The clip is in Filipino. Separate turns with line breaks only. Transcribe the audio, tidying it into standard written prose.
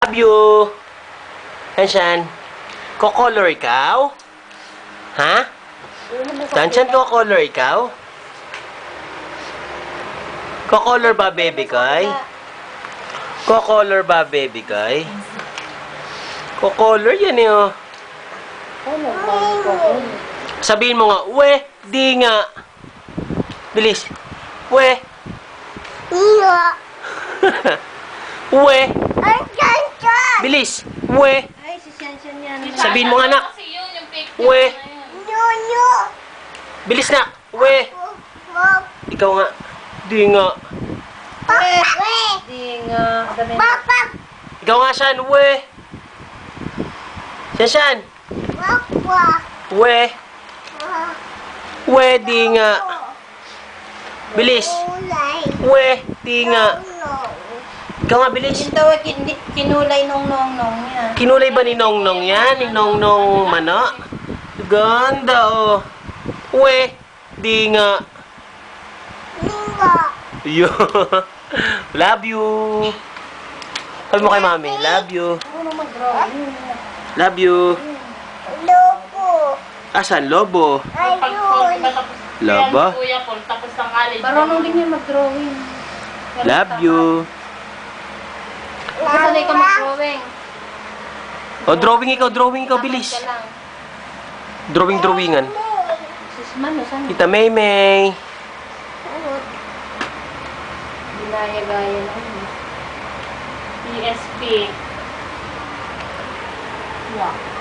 Love you. Shanshan. Ko-color ikaw? Ha? Shanshan, ko-color ikaw? Ko-color ba, baby koy? Ko-color ba, baby koy? Ko-color yan eh, oh. Sabihin mo nga, we, di nga. Bilis. We.
Iyo.
We.
Ay, Shanshan.
Bilis. We.
Ay, si Shanshan yan.
Sabihin mo nga, anak.
Kasi yun, yung picture
We.
na yun.
Nyo.
Bilis na. We. Ikaw nga. Di nga.
Papa.
Di nga. Dami na.
Papa.
Ikaw nga, Shan. We. Shan.
Papa.
We. We, di nga. Bilis.
Kulay.
We, di nga. Ikaw nga, bilis.
Yung tawag, kinulay nung nong yan.
Kinulay ba ni Nongnong yan? Ni Nongnong Mano? Ganda, oh. We, di nga.
Linggo.
Yo. Love you. Sabi mo kay mami, love you.
Ano mag-drawing?
Love you.
Lobo.
Asan, lobo?
Ayun.
Laba?
Kuya Paul, tapos ng college.
Marunong din yan mag-drawing.
Love you.
Kasanay ka mag-drawing.
O, drawing ikaw, bilis.
Ka lang.
Drawingan.
Sis Man, saan?
Tita Maymay.
Ginaya-gaya na yun.
ESP. Wow.